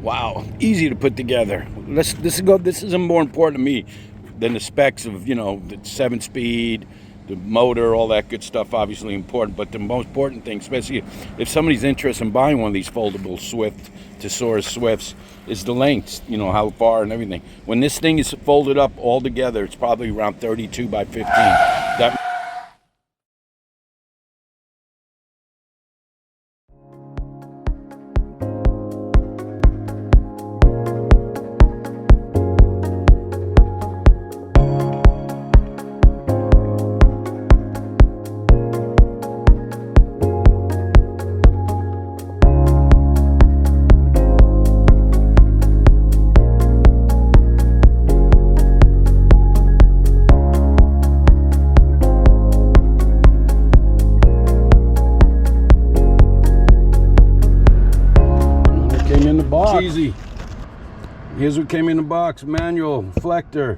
Wow, easy to put together. This is more important to me than the specs of, you know, the 7-speed, the motor, all that good stuff, obviously important. But the most important thing, especially if somebody's interested in buying one of these foldable Tezeus Swifts, is the length, you know, how far and everything. When this thing is folded up all together, it's probably around 32 by 15. That easy. Here's what came in the box: manual, reflector,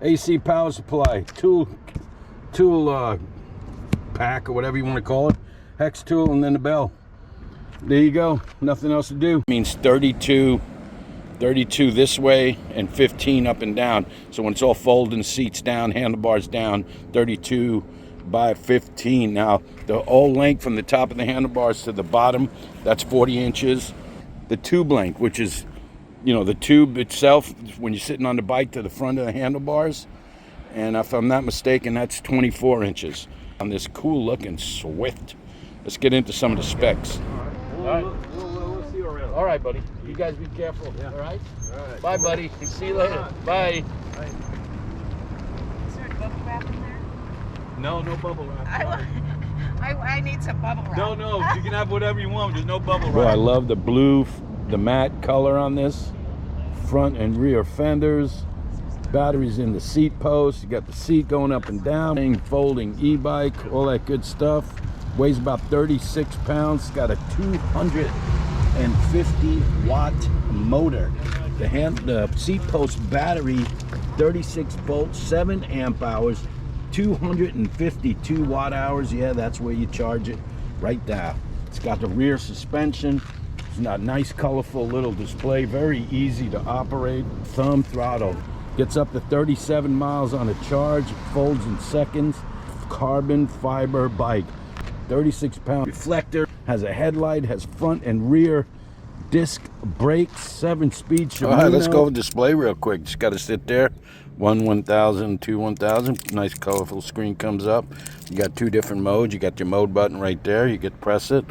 AC power supply, tool pack or whatever you want to call it, hex tool, and then the bell. There you go. Nothing else to do. It means 32 this way and 15 up and down. So when it's all folded and seats down, handlebars down, 32 by 15. Now the whole length from the top of the handlebars to the bottom, that's 40 inches. The tube length, which is, you know, the tube itself when you're sitting on the bike to the front of the handlebars, and if I'm not mistaken, that's 24 inches on this cool looking Swift. Let's get into some of the specs. All right. We'll see you around. All right, buddy. You guys be careful. Yeah. All right? All right. Bye, buddy. See you later. Bye. Bye. Is there bubble wrap in there? No bubble wrap. I need some bubble wrap. No, you can have whatever you want. There's no bubble wrap. Boy, I love the blue, the matte color on this. Front and rear fenders. Batteries in the seat post. You got the seat going up and down. Folding e-bike, all that good stuff. Weighs about 36 pounds. Got a 250 watt motor. The seat post battery, 36 volts, 7 amp hours. 252 watt hours. Yeah, that's where you charge it, right there. It's got the rear suspension. It's got a nice colorful little display, very easy to operate. Thumb throttle, gets up to 37 miles on a charge. It folds in seconds. Carbon fiber bike, 36 pound reflector, has a headlight, has front and rear disc brakes, 7-speed Shimano. All right, let's go over display real quick. Just got to sit there. 1000, 1000. Nice colorful screen comes up. You got 2 different modes. You got your mode button right there. You get to press it.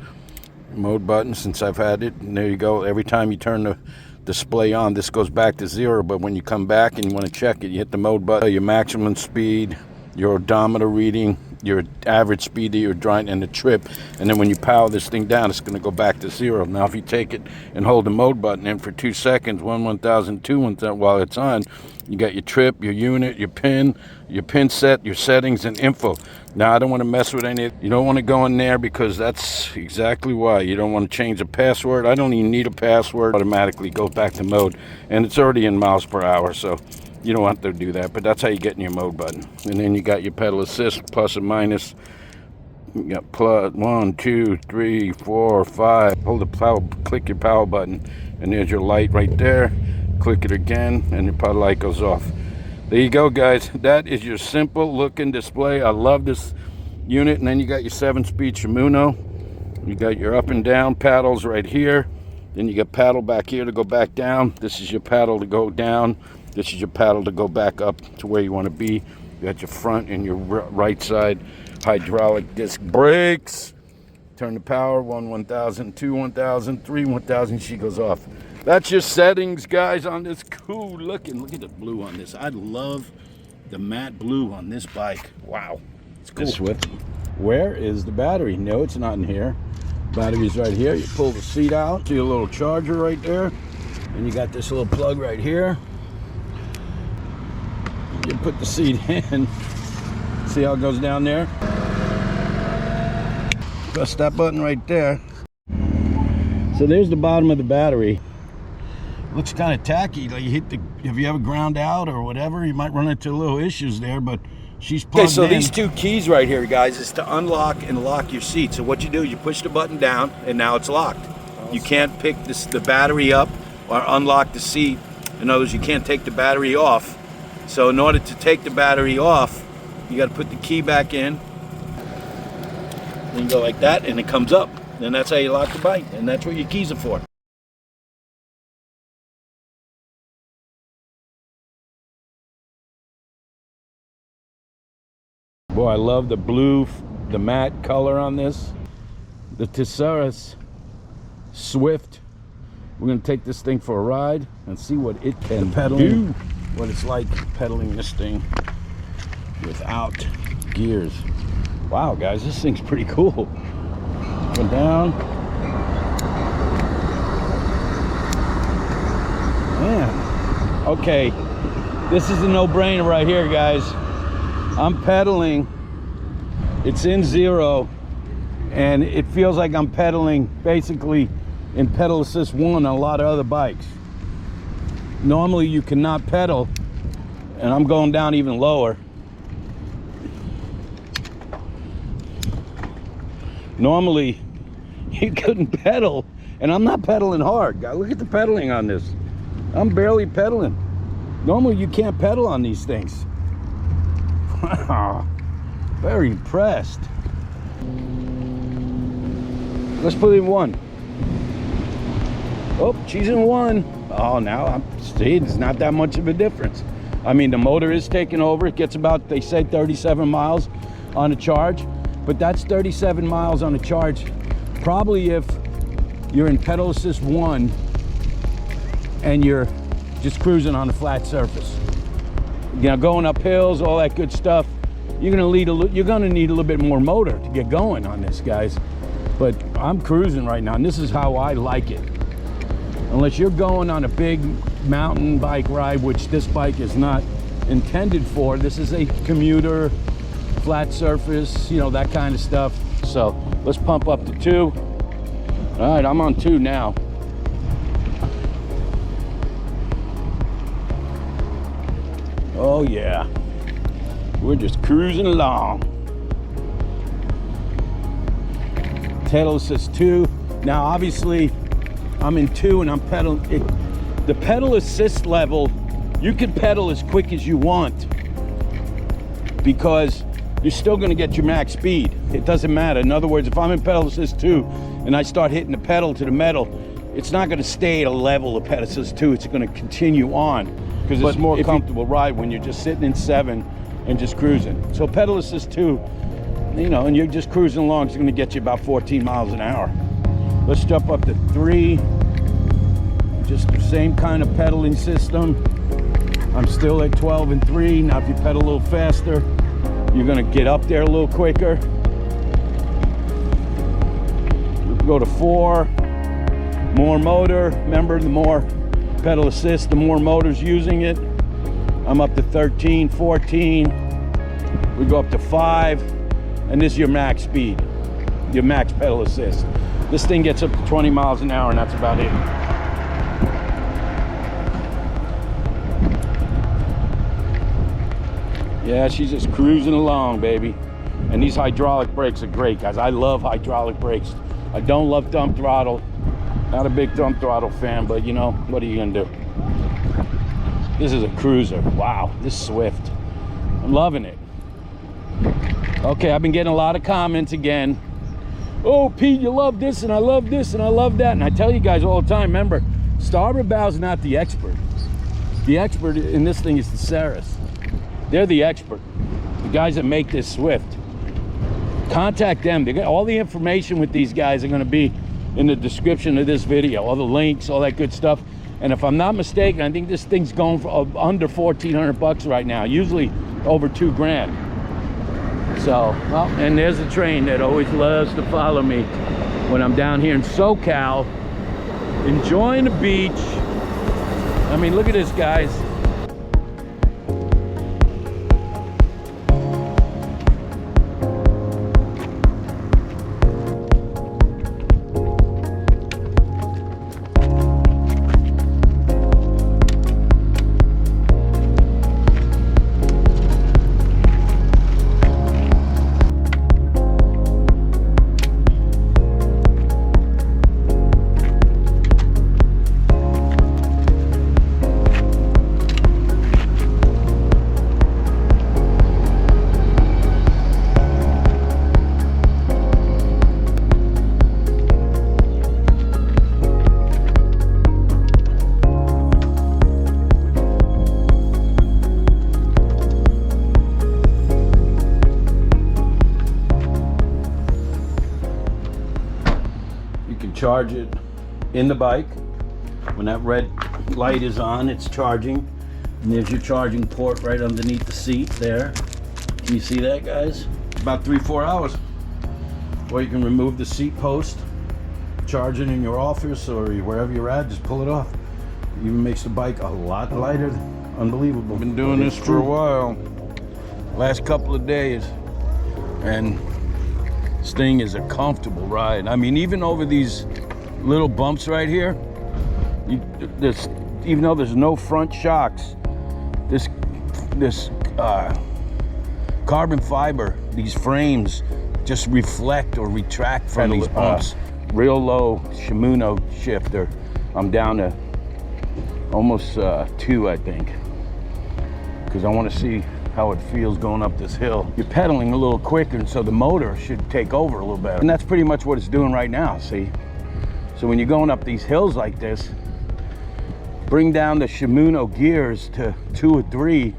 Mode button, since I've had it. And there you go. Every time you turn the display on, this goes back to 0. But when you come back and you want to check it, you hit the mode button. Your maximum speed, your odometer reading, your average speed that you're driving, and the trip. And then when you power this thing down, it's going to go back to 0. Now if you take it and hold the mode button in for 2 seconds, 1000, 1000, while it's on, you got your trip, your unit, your pin set, your settings, and info. Now I don't want to mess with any. You don't want to go in there because that's exactly why. You don't want to change a password. I don't even need a password. Automatically goes back to mode, and it's already in miles per hour, so you don't have to do that. But that's how you get in your mode button. And then you got your pedal assist, plus and minus. You got plus 1, 2, 3, 4, 5. Hold the power, click your power button, and there's your light right there. Click it again, and your power light goes off. There you go, guys. That is your simple looking display. I love this unit. And then you got your 7-speed Shimano. You got your up and down paddles right here. Then you got paddle back here to go back down. This is your paddle to go down. This is your paddle to go back up to where you want to be. You got your front and your right side hydraulic disc brakes. Turn the power, 1000, 1000, 1000. She goes off. That's your settings, guys, on this cool looking. Look at the blue on this. I love the matte blue on this bike. Wow, it's cool. This Swift. Where is the battery? No, it's not in here. Battery's right here. You pull the seat out. See a little charger right there. And you got this little plug right here. You put the seat in. See how it goes down there? Press that button right there. So there's the bottom of the battery. Looks kind of tacky. Like you hit the, if you ever ground out or whatever, you might run into little issues there, but she's plugged in. Okay, so these 2 keys right here, guys, is to unlock and lock your seat. So what you do, you push the button down, and now it's locked. You can't pick the battery up or unlock the seat. In other words, you can't take the battery off. So in order to take the battery off, you got to put the key back in. Then you go like that, and it comes up. And that's how you lock the bike, and that's what your keys are for. Boy, I love the blue, the matte color on this. The Tezeus Swift. We're gonna take this thing for a ride and see what it can do. What it's like pedaling this thing without gears. Wow, guys, this thing's pretty cool. Go down. Man, okay, this is a no-brainer right here, guys. I'm pedaling, it's in zero, and it feels like I'm pedaling basically in pedal assist 1 on a lot of other bikes. Normally you cannot pedal, and I'm going down even lower. Normally you couldn't pedal, and I'm not pedaling hard. God, look at the pedaling on this. I'm barely pedaling. Normally you can't pedal on these things. Wow, very impressed. Let's put in 1. Oh, she's in 1. Oh, now I'm seeing it's not that much of a difference. I mean, the motor is taking over. It gets about, they say, 37 miles on a charge, but that's 37 miles on a charge probably if you're in pedal assist 1 and you're just cruising on a flat surface. You know, going up hills, all that good stuff, you're gonna need a little bit more motor to get going on this, guys. But I'm cruising right now, and this is how I like it. Unless you're going on a big mountain bike ride, which this bike is not intended for. This is a commuter, flat surface, you know, that kind of stuff. So let's pump up to 2. All right, I'm on 2 now. Oh yeah, we're just cruising along. Pedal assist 2. Now obviously I'm in 2 and I'm pedaling. The pedal assist level, you can pedal as quick as you want because you're still going to get your max speed. It doesn't matter. In other words, if I'm in pedal assist 2 and I start hitting the pedal to the metal, it's not going to stay at a level of pedal assist 2. It's going to continue on because it's more comfortable ride when you're just sitting in 7 and just cruising. So pedal assist 2, you know, and you're just cruising along, it's going to get you about 14 miles an hour. Let's jump up to 3. Just the same kind of pedaling system. I'm still at 12 and 3. Now if you pedal a little faster, you're going to get up there a little quicker. We'll go to 4. More motor. Remember, the more pedal assist, the more motor's using it. I'm up to 13, 14. We go up to 5. And this is your max speed, your max pedal assist. This thing gets up to 20 miles an hour, and that's about it. Yeah, she's just cruising along, baby. And these hydraulic brakes are great, guys. I love hydraulic brakes. I don't love thumb throttle. Not a big thumb throttle fan, but you know, what are you gonna do? This is a cruiser. Wow, this Swift. I'm loving it. Okay, I've been getting a lot of comments again. Oh, Pete, you love this, and I love this, and I love that. And I tell you guys all the time, remember, Starboard Bow is not the expert. The expert in this thing is the Tezeus. They're the expert. The guys that make this Swift. Contact them. They got all the information with these guys are going to be in the description of this video. All the links, all that good stuff. And if I'm not mistaken, I think this thing's going for under 1,400 bucks right now. Usually over 2 grand. So, well, and there's a train that always loves to follow me when I'm down here in SoCal, enjoying the beach. I mean, look at this, guys. charge it in the bike. When that red light is on, it's charging. And there's your charging port right underneath the seat there. Can you see that, guys? About 3-4 hours. Or you can remove the seat post, charge it in your office or wherever you're at, just pull it off. It even makes the bike a lot lighter. Unbelievable. Been doing this for a while. Last couple of days. And this thing is a comfortable ride. I mean, even over these little bumps right here, even though there's no front shocks, this carbon fiber, these frames just reflect or retract from these bumps. Real low Shimano shifter. I'm down to almost 2, I think, because I want to see how it feels going up this hill. You're pedaling a little quicker, and so the motor should take over a little better. And that's pretty much what it's doing right now, see? So when you're going up these hills like this, bring down the Shimano gears to 2 or 3,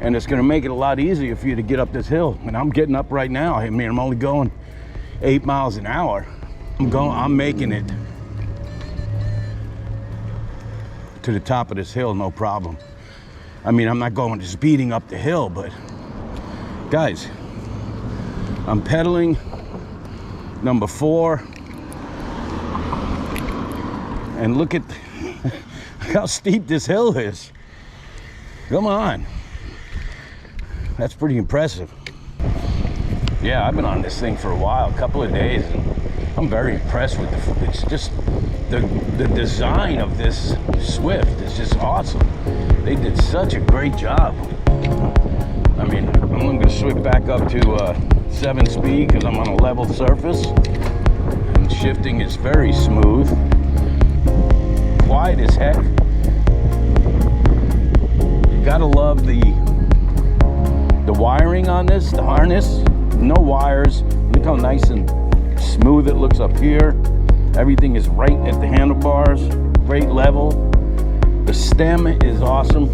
and it's gonna make it a lot easier for you to get up this hill. And I'm getting up right now. I mean, I'm only going 8 miles an hour. I'm making it to the top of this hill, no problem. I mean, I'm not going speeding up the hill, but guys, I'm pedaling number 4, and look at how steep this hill is. Come on. That's pretty impressive. Yeah, I've been on this thing for a while, a couple of days, and I'm very impressed with it's just the design of this Swift is just awesome. They did such a great job. I mean, I'm going to switch back up to 7-speed because I'm on a level surface, and shifting is very smooth. Quiet as heck. You gotta love the wiring on this, the harness. No wires. Look how nice and smooth it looks up here. Everything is right at the handlebars. Great level. The stem is awesome.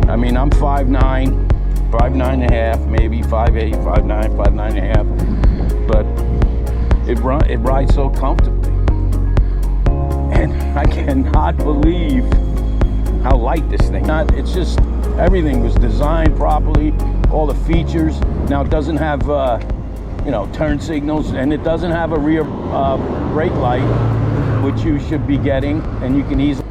I mean, I'm 5'9", 5'9 and a half, maybe 5'8", 5'9", 5'9 and a half. But it rides so comfortably. And I cannot believe how light this thing. It's just, everything was designed properly, all the features. Now it doesn't have, turn signals, and it doesn't have a rear brake light, which you should be getting, and you can easily.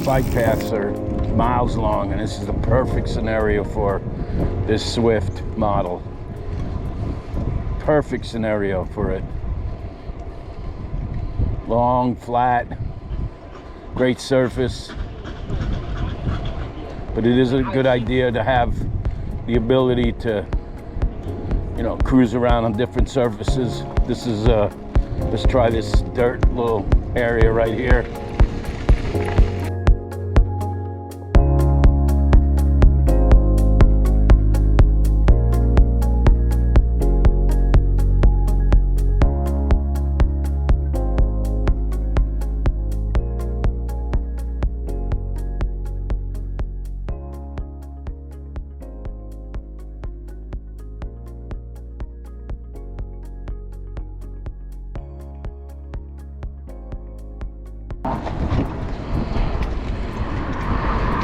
Bike paths are miles long, and this is the perfect scenario for this Swift model. perfect scenario for it. Long, flat, great surface. But it is a good idea to have the ability to, you know, cruise around on different surfaces. This is let's try this dirt little area right here.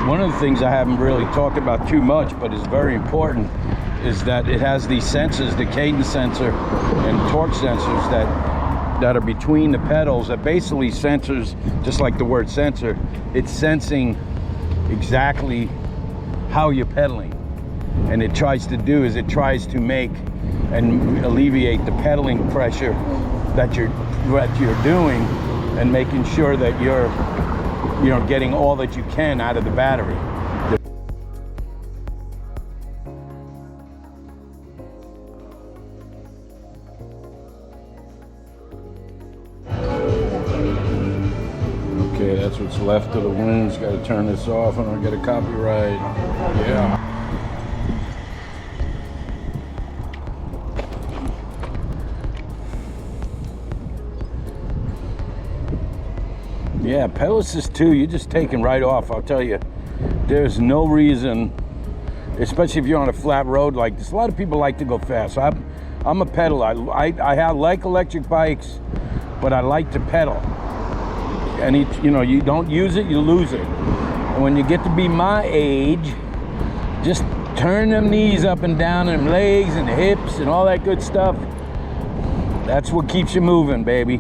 One of the things I haven't really talked about too much, but is very important, is that it has these sensors, the cadence sensor and torque sensors that are between the pedals, that basically sensors, just like the word sensor, it's sensing exactly how you're pedaling. And it tries to do is it tries to make and alleviate the pedaling pressure that you're doing, and making sure that you're, you know, getting all that you can out of the battery. Okay, that's what's left of the wings. Got to turn this off and I'll get a copyright. Yeah. Yeah, pedal assist 2, you're just taking right off. I'll tell you, there's no reason, especially if you're on a flat road like this. A lot of people like to go fast. I'm a pedaler. I like electric bikes, but I like to pedal. And you know, you don't use it, you lose it. And when you get to be my age, just turn them knees up and down, and them legs and the hips and all that good stuff. That's what keeps you moving, baby.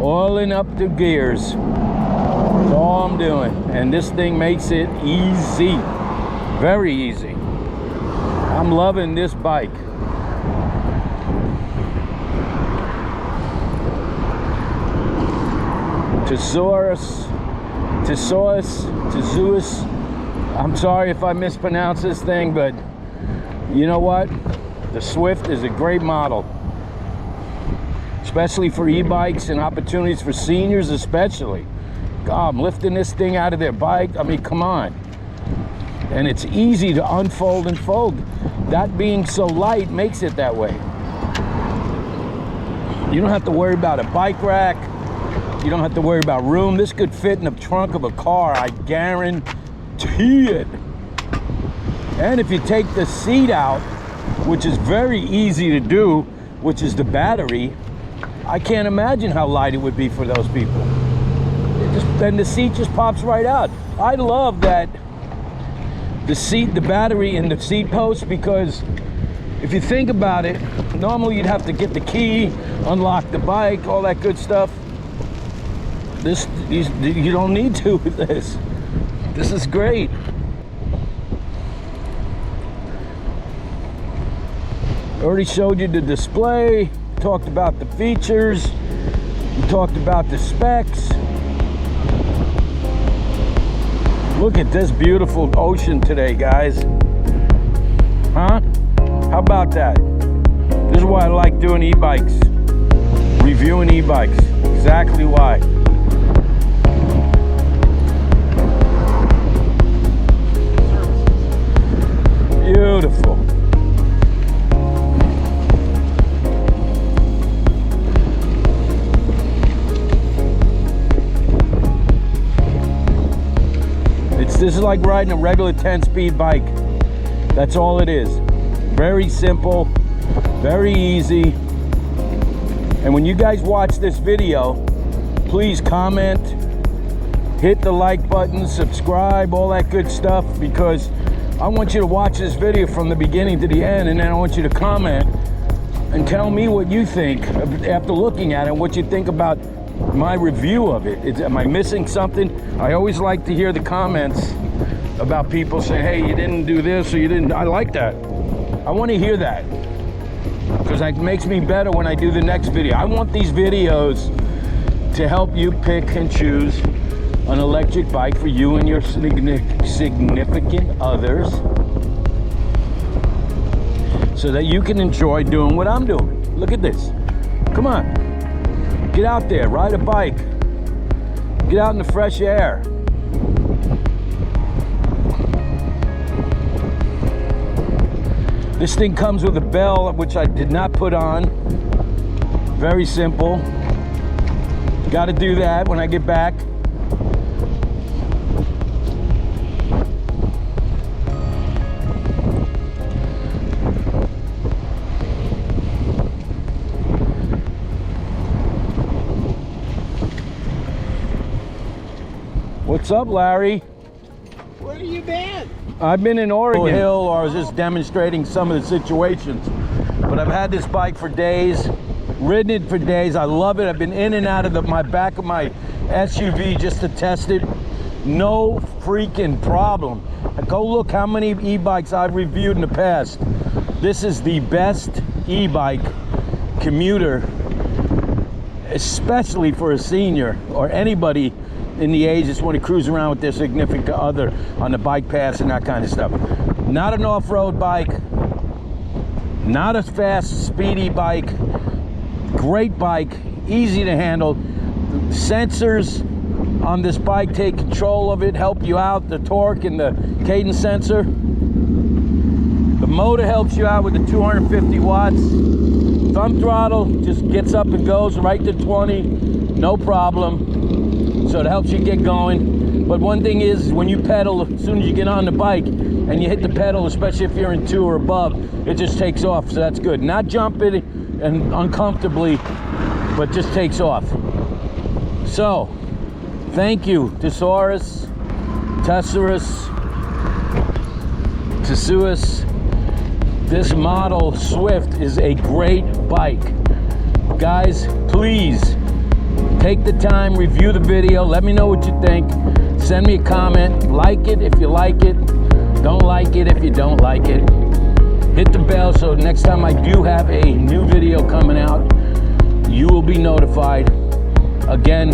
Oiling up the gears. That's all I'm doing. And this thing makes it easy. Very easy. I'm loving this bike. Tezeus. I'm sorry if I mispronounce this thing, but you know what? The Swift is a great model. Especially for e-bikes and opportunities for seniors especially. God, I'm lifting this thing out of their bike. I mean, come on. And it's easy to unfold and fold. That being so light makes it that way. You don't have to worry about a bike rack. You don't have to worry about room. This could fit in the trunk of a car, I guarantee it. And if you take the seat out, which is very easy to do, which is the battery, I can't imagine how light it would be for those people. Then the seat just pops right out. I love that the battery in the seat post, because if you think about it, normally you'd have to get the key, unlock the bike, all that good stuff. You don't need to with this. This is great. Already showed you the display, talked about the features, we talked about the specs. Look at this beautiful ocean today, guys. Huh? How about that? This is why I like doing e-bikes, reviewing e-bikes. Exactly why. Beautiful. This is like riding a regular 10-speed bike. That's all it is. Very simple, very easy. And when you guys watch this video, please comment, hit the like button, subscribe, all that good stuff, because I want you to watch this video from the beginning to the end, and then I want you to comment and tell me what you think after looking at it, what you think about my review of it. Am I missing something? I always like to hear the comments about people saying, hey, you didn't do this, or you didn't. I like that. I want to hear that, because because it makes me better when I do the next video. I want these videos to help you pick and choose an electric bike for you and your significant others, so that you can enjoy doing what I'm doing. Look at this. Come on. Get out there, ride a bike. Get out in the fresh air. This thing comes with a bell, which I did not put on. Very simple. Got to do that when I get back. What's up, Larry? Where have you been? I've been in Oregon Hill, or I was just demonstrating some of the situations. But I've had this bike for days, ridden it for days. I love it. I've been in and out of my back of my SUV just to test it. No freaking problem. Go look how many e-bikes I've reviewed in the past. This is the best e-bike, Commuter, especially for a senior or anybody in the age just want to cruise around with their significant other on the bike paths and that kind of stuff. Not an off-road bike, not a fast, speedy bike. Great bike, easy to handle. Sensors on this bike take control of it, help you out. The torque and the cadence sensor. The motor helps you out with the 250 watts. Thumb throttle just gets up and goes right to 20, no problem. So it helps you get going. But one thing is, when you pedal, as soon as you get on the bike and you hit the pedal, especially if you're in 2 or above, it just takes off. So that's good. Not jumping and uncomfortably, but just takes off. So thank you, Tezeus Swift. This model Swift is a great bike. Guys, please take the time, review the video, let me know what you think. Send me a comment, like it if you like it, don't like it if you don't like it. Hit the bell so next time I do have a new video coming out, you will be notified. Again,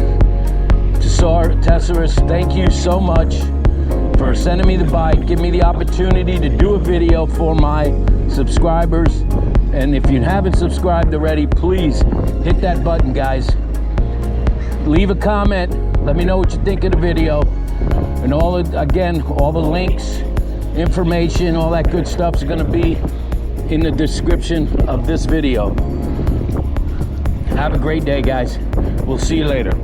Tezeus, thank you so much for sending me the bike, give me the opportunity to do a video for my subscribers. And if you haven't subscribed already, please hit that button, guys. Leave a comment, let me know what you think of the video, and all the links, information, all that good stuff is going to be in the description of this video. Have a great day, guys. We'll see you later.